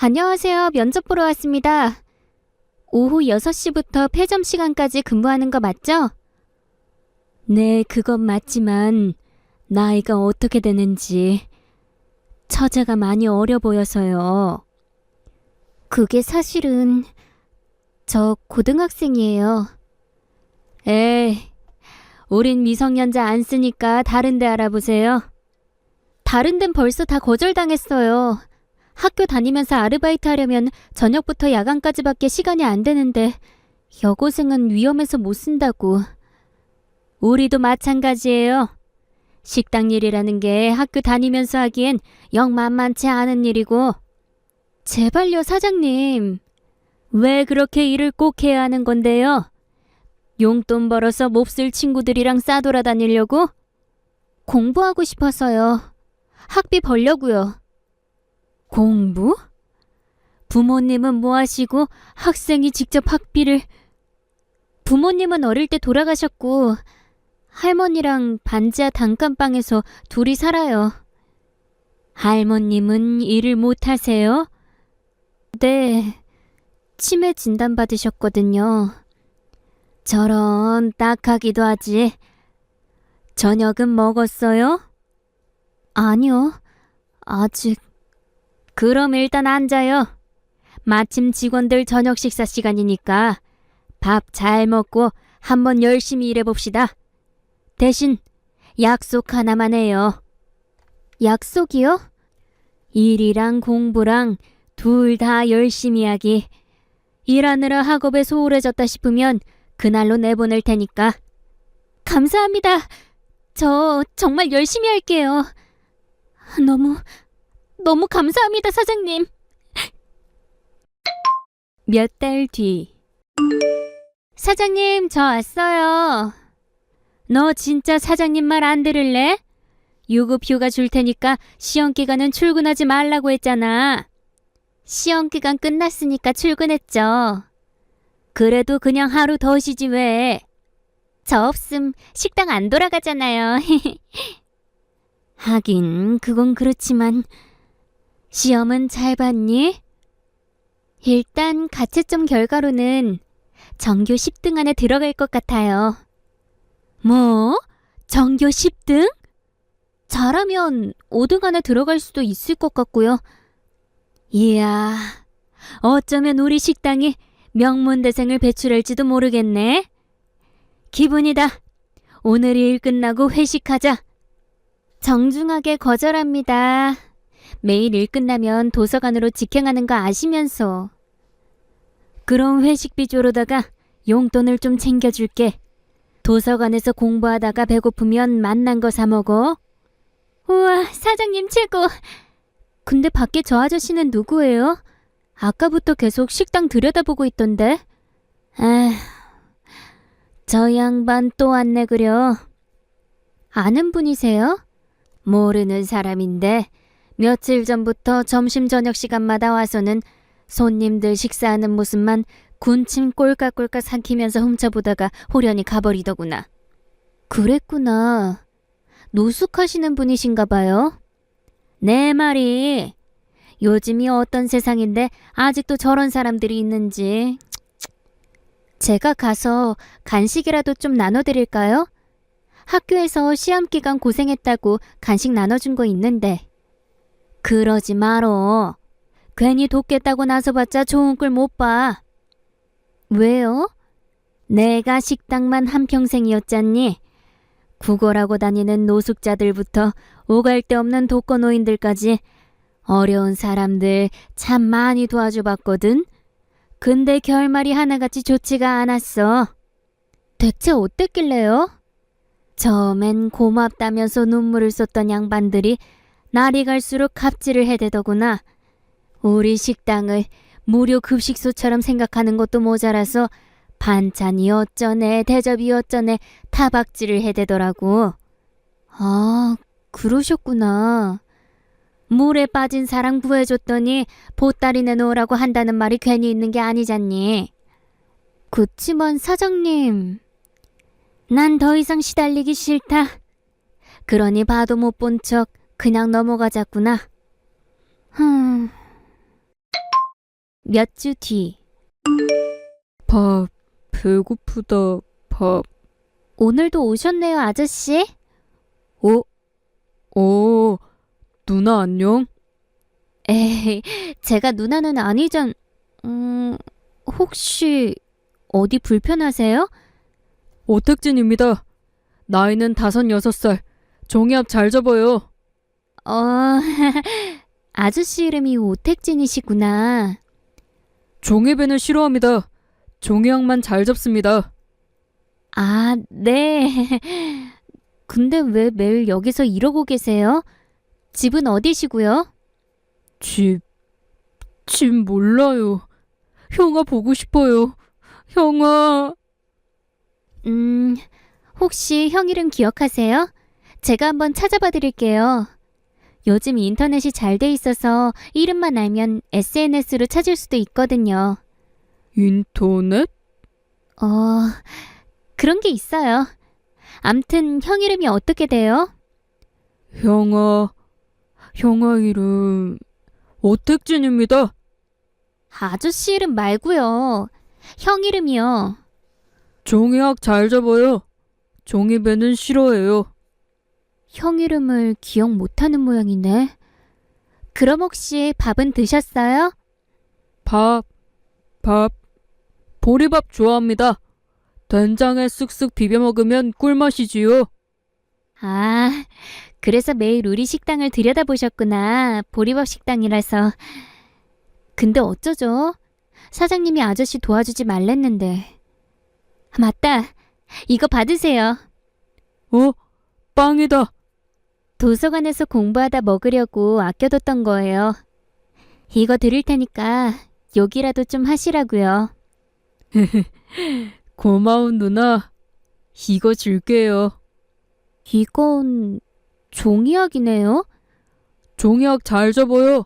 안녕하세요. 면접 보러 왔습니다. 오후 6시부터 폐점 시간까지 근무하는 거 맞죠? 네, 그건 맞지만 나이가 어떻게 되는지 처제가 많이 어려 보여서요. 그게 사실은 저 고등학생이에요. 에이, 우린 미성년자 안 쓰니까 다른 데 알아보세요. 다른 데는 벌써 다 거절당했어요. 학교 다니면서 아르바이트 하려면 저녁부터 야간까지밖에 시간이 안 되는데 여고생은 위험해서 못 쓴다고. 우리도 마찬가지예요. 식당 일이라는 게 학교 다니면서 하기엔 영 만만치 않은 일이고. 제발요, 사장님. 왜 그렇게 일을 꼭 해야 하는 건데요? 용돈 벌어서 몹쓸 친구들이랑 싸돌아다니려고? 공부하고 싶어서요. 학비 벌려고요. 공부? 부모님은 뭐 하시고 학생이 직접 학비를... 부모님은 어릴 때 돌아가셨고 할머니랑 반지하 단칸방에서 둘이 살아요. 할머님은 일을 못 하세요? 네, 치매 진단 받으셨거든요. 저런 딱하기도 하지. 저녁은 먹었어요? 아니요, 아직. 그럼 일단 앉아요. 마침 직원들 저녁 식사 시간이니까 밥 잘 먹고 한번 열심히 일해봅시다. 대신 약속 하나만 해요. 약속이요? 일이랑 공부랑 둘 다 열심히 하기. 일하느라 학업에 소홀해졌다 싶으면 그날로 내보낼 테니까. 감사합니다. 저 정말 열심히 할게요. 너무 감사합니다, 사장님. 몇 달 뒤. 사장님, 저 왔어요. 너 진짜 사장님 말 안 들을래? 유급 휴가 줄 테니까 시험 기간은 출근하지 말라고 했잖아. 시험 기간 끝났으니까 출근했죠. 그래도 그냥 하루 더 쉬지 왜? 저 없음 식당 안 돌아가잖아요. 하긴 그건 그렇지만 시험은 잘 봤니? 일단 가채점 결과로는 전교 10등 안에 들어갈 것 같아요. 뭐? 전교 10등? 잘하면 5등 안에 들어갈 수도 있을 것 같고요. 이야, 어쩌면 우리 식당이 명문대생을 배출할지도 모르겠네. 기분이다. 오늘 일 끝나고 회식하자. 정중하게 거절합니다. 매일 일 끝나면 도서관으로 직행하는 거 아시면서. 그럼 회식비 조로다가 용돈을 좀 챙겨줄게. 도서관에서 공부하다가 배고프면 맛난 거 사 먹어. 우와, 사장님 최고. 근데 밖에 저 아저씨는 누구예요? 아까부터 계속 식당 들여다보고 있던데. 에휴, 저 양반 또 왔네 그려. 아는 분이세요? 모르는 사람인데 며칠 전부터 점심 저녁 시간마다 와서는 손님들 식사하는 모습만 군침 꼴깍꼴깍 삼키면서 훔쳐보다가 호련히 가버리더구나. 그랬구나. 노숙하시는 분이신가 봐요. 내 말이 요즘이 어떤 세상인데 아직도 저런 사람들이 있는지. 제가 가서 간식이라도 좀 나눠드릴까요? 학교에서 시험 기간 고생했다고 간식 나눠준 거 있는데. 그러지 말어. 괜히 돕겠다고 나서봤자 좋은 꼴 못 봐. 왜요? 내가 식당만 한평생이었잖니. 구걸하고 다니는 노숙자들부터 오갈 데 없는 독거노인들까지 어려운 사람들 참 많이 도와줘봤거든. 근데 결말이 하나같이 좋지가 않았어. 대체 어땠길래요? 처음엔 고맙다면서 눈물을 쏟던 양반들이 날이 갈수록 갑질을 해대더구나. 우리 식당을 무료 급식소처럼 생각하는 것도 모자라서 반찬이 어쩌네 대접이 어쩌네 타박질을 해대더라고. 아, 그러셨구나. 물에 빠진 사랑 구해줬더니 보따리 내놓으라고 한다는 말이 괜히 있는 게 아니잖니. 그치만 사장님, 난 더 이상 시달리기 싫다. 그러니 봐도 못 본 척 그냥 넘어가자꾸나. 몇 주 뒤. 밥, 배고프다, 밥. 오늘도 오셨네요, 아저씨. 누나 안녕? 에이, 제가 누나는 아니잖. 혹시 어디 불편하세요? 오택진입니다. 나이는 5-6살. 종이학 잘 접어요. 아저씨 이름이 오택진이시구나. 종이배는 싫어합니다. 종이학만 잘 접습니다. 아, 네. 근데 왜 매일 여기서 이러고 계세요? 집은 어디시고요? 집 몰라요. 형아 보고 싶어요. 형아. 혹시 형 이름 기억하세요? 제가 한번 찾아봐 드릴게요. 요즘 인터넷이 잘 돼 있어서 이름만 알면 SNS로 찾을 수도 있거든요. 인터넷? 그런 게 있어요. 암튼 형 이름이 어떻게 돼요? 형아 이름 오택진입니다. 아저씨 이름 말고요. 형 이름이요. 종이학 잘 접어요. 종이배는 싫어해요. 형 이름을 기억 못하는 모양이네. 그럼 혹시 밥은 드셨어요? 밥. 보리밥 좋아합니다. 된장에 쓱쓱 비벼 먹으면 꿀맛이지요. 아, 그래서 매일 우리 식당을 들여다보셨구나. 보리밥 식당이라서. 근데 어쩌죠? 사장님이 아저씨 도와주지 말랬는데. 맞다. 이거 받으세요. 빵이다. 도서관에서 공부하다 먹으려고 아껴뒀던 거예요. 이거 드릴 테니까 욕이라도 좀 하시라고요. 고마운 누나. 이거 줄게요. 이건 종이학이네요? 종이학 잘 접어요.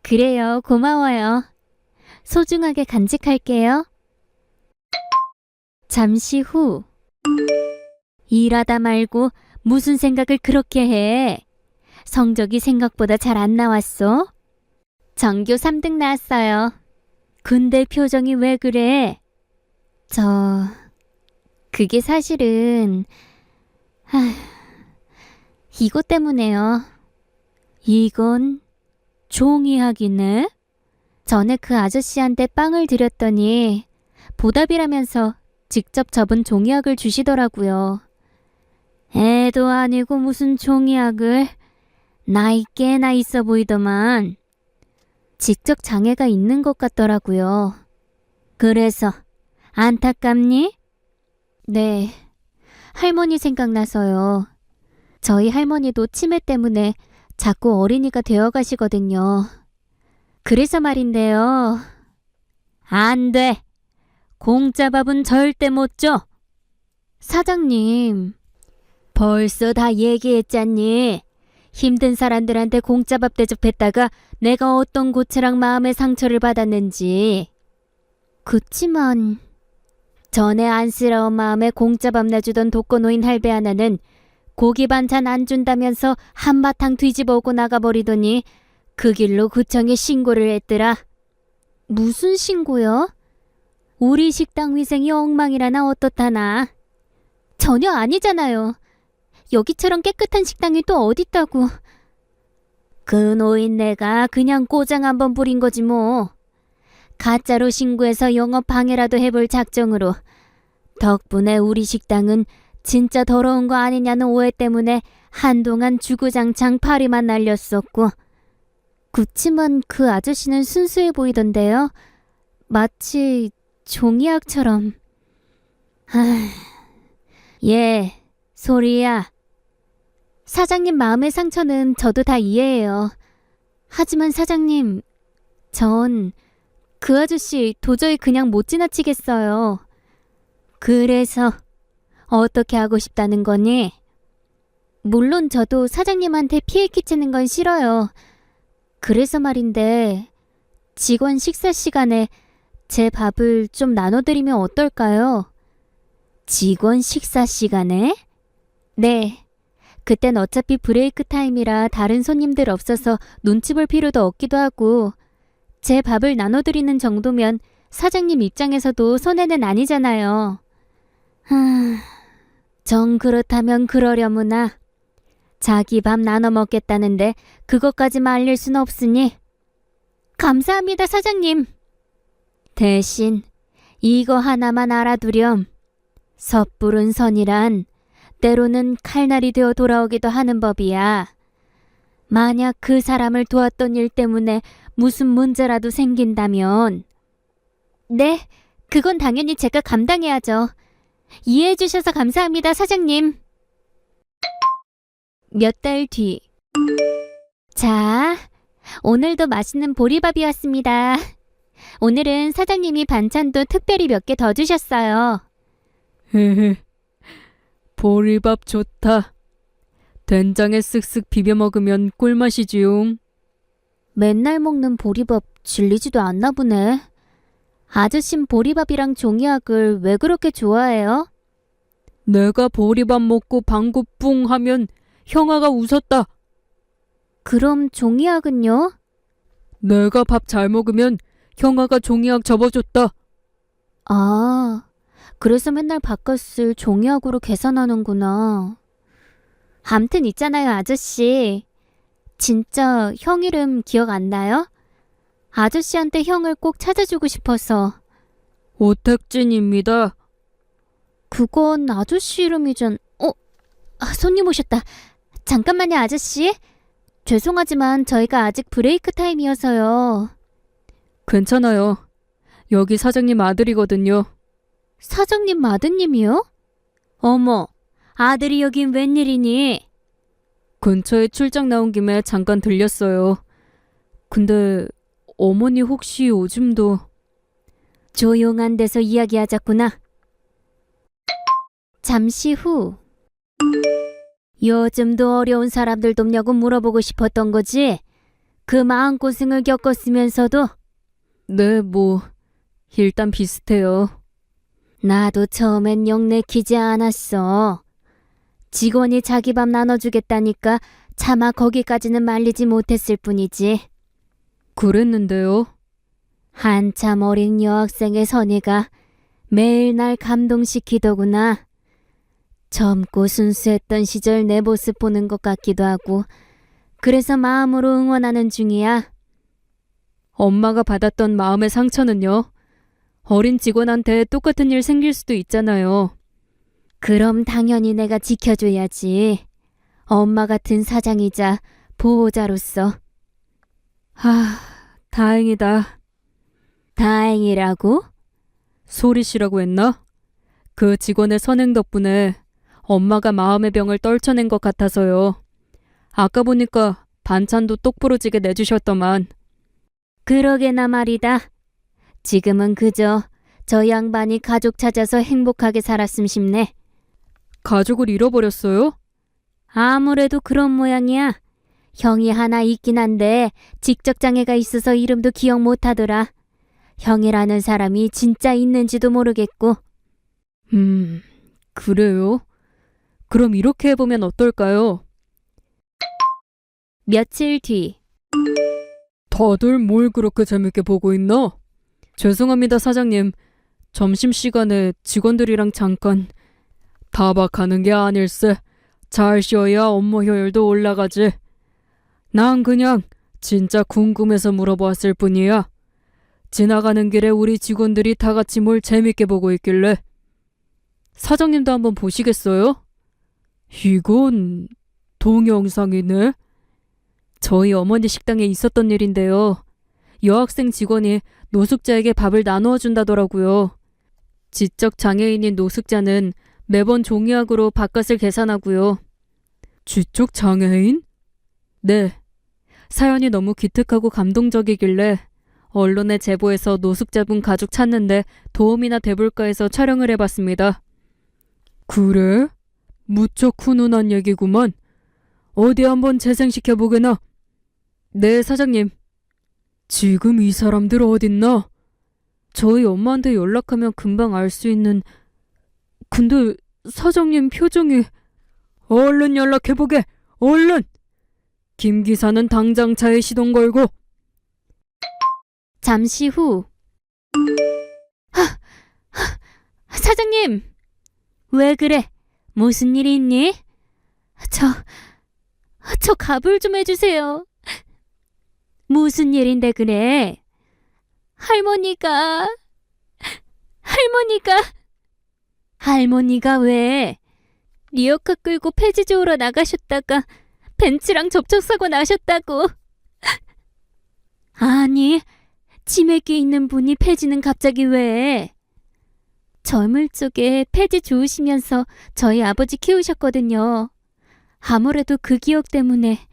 그래요. 고마워요. 소중하게 간직할게요. 잠시 후. 일하다 말고 무슨 생각을 그렇게 해? 성적이 생각보다 잘 안 나왔어? 전교 3등 나왔어요. 근데 표정이 왜 그래? 그게 사실은 이것 때문에요. 이건 종이학이네? 전에 그 아저씨한테 빵을 드렸더니 보답이라면서 직접 접은 종이학을 주시더라고요. 애도 아니고 무슨 종이학을. 나이 꽤나 있어 보이더만. 직접 장애가 있는 것 같더라고요. 그래서 안타깝니? 네, 할머니 생각나서요. 저희 할머니도 치매 때문에 자꾸 어린이가 되어가시거든요. 그래서 말인데요. 안 돼. 공짜 밥은 절대 못 줘. 사장님, 벌써 다 얘기했잖니. 힘든 사람들한테 공짜 밥 대접했다가 내가 어떤 고체랑 마음의 상처를 받았는지. 그치만 전에 안쓰러운 마음에 공짜 밥 내주던 독거노인 할배 하나는 고기 반찬 안 준다면서 한바탕 뒤집어 오고 나가버리더니 그 길로 구청에 신고를 했더라. 무슨 신고요? 우리 식당 위생이 엉망이라나 어떻다나. 전혀 아니잖아요. 여기처럼 깨끗한 식당이 또 어딨다고. 그 노인네가 그냥 꼬장 한번 부린 거지 뭐. 가짜로 신고해서 영업 방해라도 해볼 작정으로. 덕분에 우리 식당은 진짜 더러운 거 아니냐는 오해 때문에 한동안 주구장창 파리만 날렸었고. 그치만 그 아저씨는 순수해 보이던데요. 마치 종이학처럼. 예, 소리야. 사장님 마음의 상처는 저도 다 이해해요. 하지만 사장님, 전 그 아저씨 도저히 그냥 못 지나치겠어요. 그래서 어떻게 하고 싶다는 거니? 물론 저도 사장님한테 피해 끼치는 건 싫어요. 그래서 말인데 직원 식사 시간에 제 밥을 좀 나눠드리면 어떨까요? 직원 식사 시간에? 네. 그땐 어차피 브레이크 타임이라 다른 손님들 없어서 눈치 볼 필요도 없기도 하고 제 밥을 나눠드리는 정도면 사장님 입장에서도 손해는 아니잖아요. 정 그렇다면 그러려무나. 자기 밥 나눠 먹겠다는데 그것까지 말릴 순 없으니. 감사합니다, 사장님. 대신 이거 하나만 알아두렴. 섣부른 선이란 때로는 칼날이 되어 돌아오기도 하는 법이야. 만약 그 사람을 도왔던 일 때문에 무슨 문제라도 생긴다면. 네, 그건 당연히 제가 감당해야죠. 이해해 주셔서 감사합니다, 사장님. 몇 달 뒤. 자, 오늘도 맛있는 보리밥이 왔습니다. 오늘은 사장님이 반찬도 특별히 몇 개 더 주셨어요. 헤헤. 보리밥 좋다. 된장에 쓱쓱 비벼 먹으면 꿀맛이지용. 맨날 먹는 보리밥 질리지도 않나 보네. 아저씨는 보리밥이랑 종이학을 왜 그렇게 좋아해요? 내가 보리밥 먹고 방구 뿡 하면 형아가 웃었다. 그럼 종이학은요? 내가 밥 잘 먹으면 형아가 종이학 접어줬다. 아, 그래서 맨날 밥값을 종이학으로 계산하는구나. 암튼 있잖아요, 아저씨. 진짜 형 이름 기억 안 나요? 아저씨한테 형을 꼭 찾아주고 싶어서. 오택진입니다. 그건 아저씨 이름이전. 손님 오셨다. 잠깐만요, 아저씨. 죄송하지만 저희가 아직 브레이크 타임이어서요. 괜찮아요. 여기 사장님 아들이거든요. 사장님 아드님이요? 어머, 아들이 여긴 웬일이니? 근처에 출장 나온 김에 잠깐 들렸어요. 근데 어머니 혹시 요즘도... 조용한 데서 이야기하자꾸나. 잠시 후. 요즘도 어려운 사람들 돕냐고 물어보고 싶었던 거지? 그 마음고생을 겪었으면서도? 네, 일단 비슷해요. 나도 처음엔 영 내키지 않았어. 직원이 자기 밥 나눠주겠다니까 차마 거기까지는 말리지 못했을 뿐이지. 그랬는데요. 한참 어린 여학생의 선의가 매일 날 감동시키더구나. 젊고 순수했던 시절 내 모습 보는 것 같기도 하고 그래서 마음으로 응원하는 중이야. 엄마가 받았던 마음의 상처는요? 어린 직원한테 똑같은 일 생길 수도 있잖아요. 그럼 당연히 내가 지켜줘야지. 엄마 같은 사장이자 보호자로서. 다행이다. 다행이라고? 소리씨라고 했나? 그 직원의 선행 덕분에 엄마가 마음의 병을 떨쳐낸 것 같아서요. 아까 보니까 반찬도 똑부러지게 내주셨더만. 그러게나 말이다. 지금은 그저 저 양반이 가족 찾아서 행복하게 살았음 싶네. 가족을 잃어버렸어요? 아무래도 그런 모양이야. 형이 하나 있긴 한데 직접장애가 있어서 이름도 기억 못하더라. 형이라는 사람이 진짜 있는지도 모르겠고. 그래요? 그럼 이렇게 해보면 어떨까요? 며칠 뒤. 다들 뭘 그렇게 재밌게 보고 있나? 죄송합니다, 사장님. 점심시간에 직원들이랑 잠깐 타박하는 게 아닐세. 잘 쉬어야 업무 효율도 올라가지. 난 그냥 진짜 궁금해서 물어보았을 뿐이야. 지나가는 길에 우리 직원들이 다 같이 뭘 재밌게 보고 있길래. 사장님도 한번 보시겠어요? 이건 동영상이네. 저희 어머니 식당에 있었던 일인데요. 여학생 직원이 노숙자에게 밥을 나누어 준다더라고요. 지적 장애인인 노숙자는 매번 종이학으로 밥값을 계산하고요. 지적 장애인? 네. 사연이 너무 기특하고 감동적이길래 언론에 제보해서 노숙자분 가족 찾는데 도움이나 돼볼까 해서 촬영을 해봤습니다. 그래? 무척 훈훈한 얘기구만. 어디 한번 재생시켜보게나. 네, 사장님. 지금 이 사람들 어딨나? 저희 엄마한테 연락하면 금방 알 수 있는... 근데 사장님 표정이... 얼른 연락해보게! 얼른! 김 기사는 당장 차에 시동 걸고. 잠시 후. 사장님! 왜 그래? 무슨 일이 있니? 저 가불 좀 해주세요. 무슨 일인데 그래? 할머니가 왜? 리어카 끌고 폐지 주우러 나가셨다가 벤츠랑 접촉사고 나셨다고. 아니, 치매기 있는 분이 폐지는 갑자기 왜? 젊을 적에 폐지 주우시면서 저희 아버지 키우셨거든요. 아무래도 그 기억 때문에.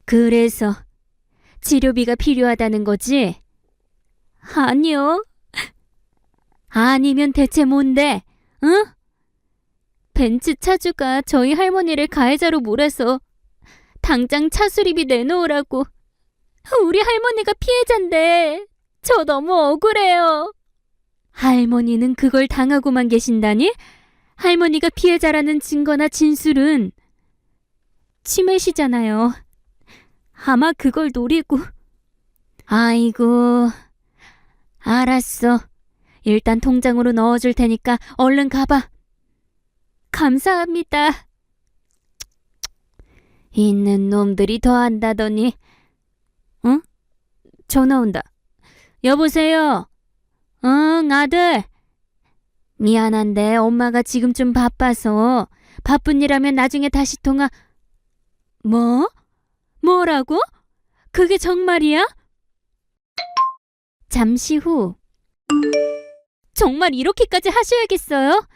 그래서 치료비가 필요하다는 거지? 아니요. 아니면 대체 뭔데? 응? 벤츠 차주가 저희 할머니를 가해자로 몰아서 당장 차 수리비 내놓으라고. 우리 할머니가 피해자인데 저 너무 억울해요. 할머니는 그걸 당하고만 계신다니? 할머니가 피해자라는 증거나 진술은 치매시잖아요. 아마 그걸 노리고. 아이고, 알았어. 일단 통장으로 넣어줄 테니까 얼른 가봐. 감사합니다. 있는 놈들이 더 한다더니. 응? 전화 온다. 여보세요? 응, 아들. 미안한데 엄마가 지금 좀 바빠서. 바쁜 일하면 나중에 다시 통화. 뭐? 뭐라고? 그게 정말이야? 잠시 후. 정말 이렇게까지 하셔야겠어요?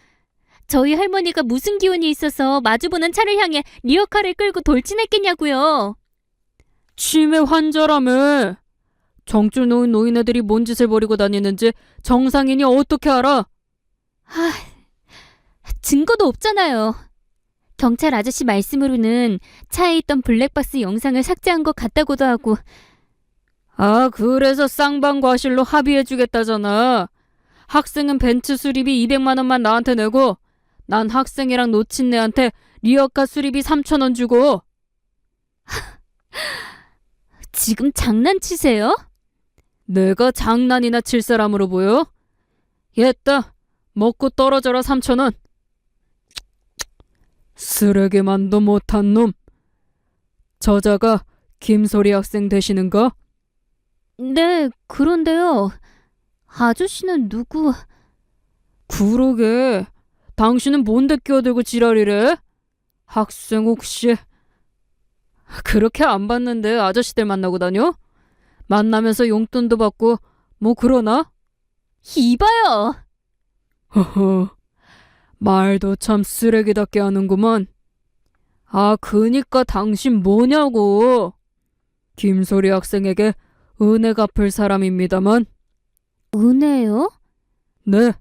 저희 할머니가 무슨 기운이 있어서 마주보는 차를 향해 리어카를 끌고 돌진했겠냐고요. 치매 환자라며. 정줄 놓은 노인네들이 뭔 짓을 벌이고 다니는지 정상인이 어떻게 알아? 증거도 없잖아요. 경찰 아저씨 말씀으로는 차에 있던 블랙박스 영상을 삭제한 것 같다고도 하고. 아, 그래서 쌍방과실로 합의해주겠다잖아. 학생은 벤츠 수리비 200만 원만 나한테 내고 난 학생이랑 노친네한테 리어카 수리비 3,000원 주고. 지금 장난치세요? 내가 장난이나 칠 사람으로 보여? 얘따, 먹고 떨어져라 3,000원. 쓰레기만도 못한 놈. 저자가 김소리 학생 되시는가? 네, 그런데요. 아저씨는 누구? 그러게. 당신은 뭔데 끼어들고 지랄이래? 학생 혹시... 그렇게 안 봤는데 아저씨들 만나고 다녀? 만나면서 용돈도 받고 뭐 그러나? 이봐요. 허허, 말도 참 쓰레기답게 하는구먼. 아, 그니까 당신 뭐냐고. 김소리 학생에게 은혜 갚을 사람입니다만. 은혜요? 네,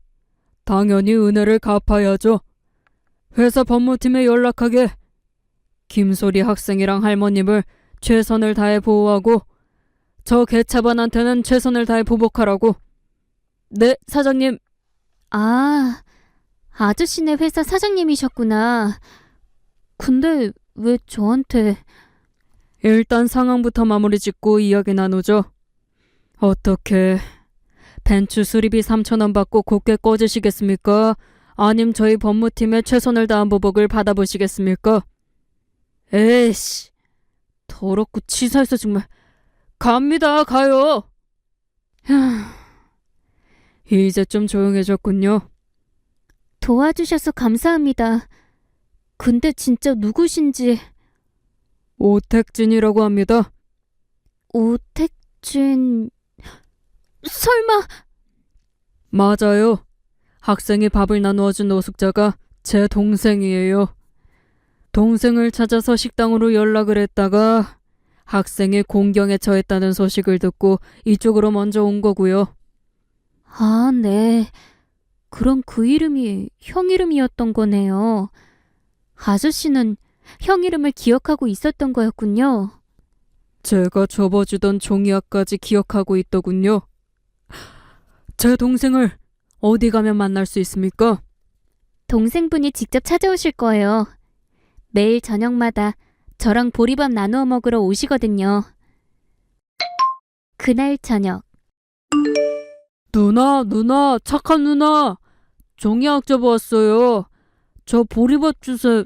당연히 은혜를 갚아야죠. 회사 법무팀에 연락하게 김소리 학생이랑 할머님을 최선을 다해 보호하고 저 개차반한테는 최선을 다해 보복하라고. 네, 사장님. 아, 아저씨네 회사 사장님이셨구나. 근데 왜 저한테... 일단 상황부터 마무리 짓고 이야기 나누죠. 어떻게 벤츠 수리비 3,000원 받고 곱게 꺼지시겠습니까? 아님 저희 법무팀의 최선을 다한 보복을 받아보시겠습니까? 에이씨, 더럽고 치사해서 정말. 갑니다, 가요. 이제 좀 조용해졌군요. 도와주셔서 감사합니다. 근데 진짜 누구신지... 오택진이라고 합니다. 오택진... 설마... 맞아요. 학생이 밥을 나누어준 노숙자가 제 동생이에요. 동생을 찾아서 식당으로 연락을 했다가 학생이 공경에 처했다는 소식을 듣고 이쪽으로 먼저 온 거고요. 아, 네. 그럼 그 이름이 형 이름이었던 거네요. 아저씨는 형 이름을 기억하고 있었던 거였군요. 제가 접어주던 종이학까지 기억하고 있더군요. 제 동생을 어디 가면 만날 수 있습니까? 동생분이 직접 찾아오실 거예요. 매일 저녁마다 저랑 보리밥 나누어 먹으러 오시거든요. 그날 저녁. 누나, 착한 누나. 종이학 접어왔어요. 저 보리밥 주세요.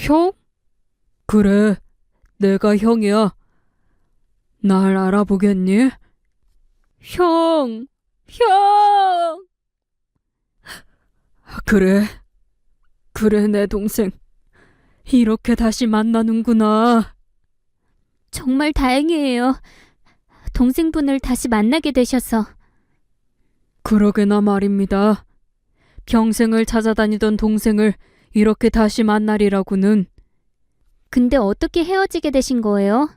형? 그래, 내가 형이야. 날 알아보겠니? 형! 그래, 내 동생. 이렇게 다시 만나는구나. 정말 다행이에요. 동생분을 다시 만나게 되셔서. 그러게나 말입니다. 평생을 찾아다니던 동생을 이렇게 다시 만나리라고는. 근데 어떻게 헤어지게 되신 거예요?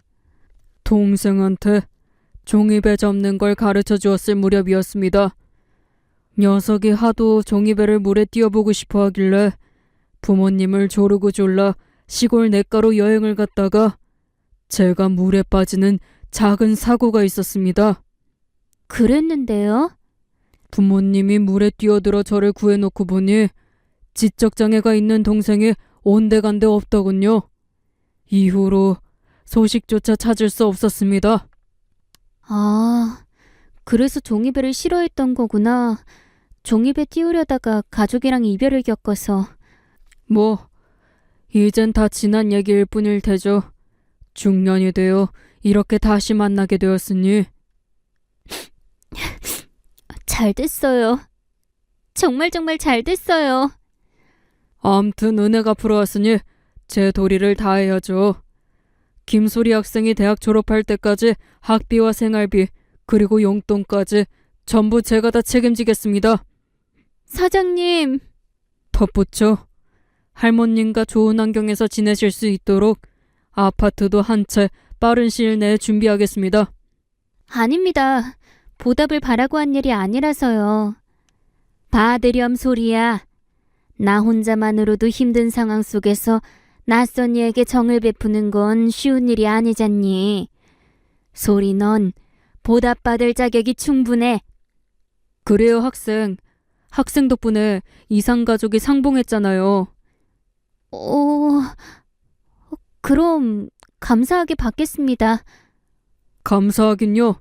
동생한테 종이배 접는 걸 가르쳐 주었을 무렵이었습니다. 녀석이 하도 종이배를 물에 띄워보고 싶어 하길래 부모님을 조르고 졸라 시골 냇가로 여행을 갔다가 제가 물에 빠지는 작은 사고가 있었습니다. 그랬는데요? 부모님이 물에 뛰어들어 저를 구해놓고 보니 지적장애가 있는 동생이 온데간데 없더군요. 이후로 소식조차 찾을 수 없었습니다. 아, 그래서 종이배를 싫어했던 거구나. 종이배 띄우려다가 가족이랑 이별을 겪어서. 뭐 이젠 다 지난 얘기일 뿐일 테죠. 중년이 되어 이렇게 다시 만나게 되었으니. 잘 됐어요. 정말 잘 됐어요. 암튼 은혜 갚으러 왔으니 제 도리를 다해야죠. 김소리 학생이 대학 졸업할 때까지 학비와 생활비 그리고 용돈까지 전부 제가 다 책임지겠습니다. 사장님. 덧붙여 할머님과 좋은 환경에서 지내실 수 있도록 아파트도 한 채 빠른 시일 내에 준비하겠습니다. 아닙니다. 보답을 바라고 한 일이 아니라서요. 받으렴 소리야. 나 혼자만으로도 힘든 상황 속에서 낯선 이에게 정을 베푸는 건 쉬운 일이 아니잖니. 소리 넌 보답받을 자격이 충분해. 그래요, 학생. 학생 덕분에 이상가족이 상봉했잖아요. 그럼 감사하게 받겠습니다. 감사하긴요.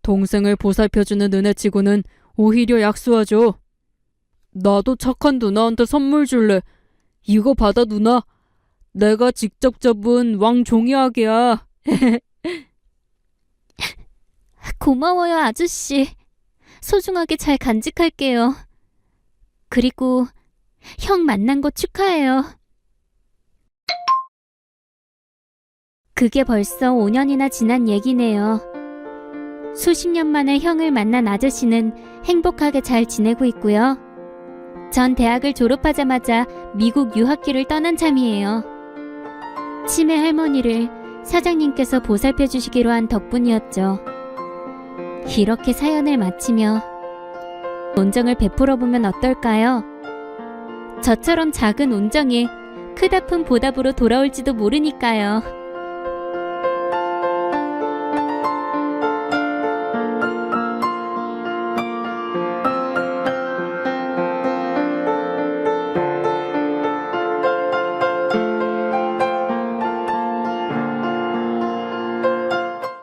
동생을 보살펴주는 은혜치고는 오히려 약수하죠. 나도 착한 누나한테 선물 줄래. 이거 받아, 누나. 내가 직접 접은 왕종이학이야. 고마워요, 아저씨. 소중하게 잘 간직할게요. 그리고 형 만난 거 축하해요. 그게 벌써 5년이나 지난 얘기네요. 수십 년 만에 형을 만난 아저씨는 행복하게 잘 지내고 있고요. 전 대학을 졸업하자마자 미국 유학길을 떠난 참이에요. 치매 할머니를 사장님께서 보살펴 주시기로 한 덕분이었죠. 이렇게 사연을 마치며 온정을 베풀어 보면 어떨까요? 저처럼 작은 온정이 크다픈 보답으로 돌아올지도 모르니까요.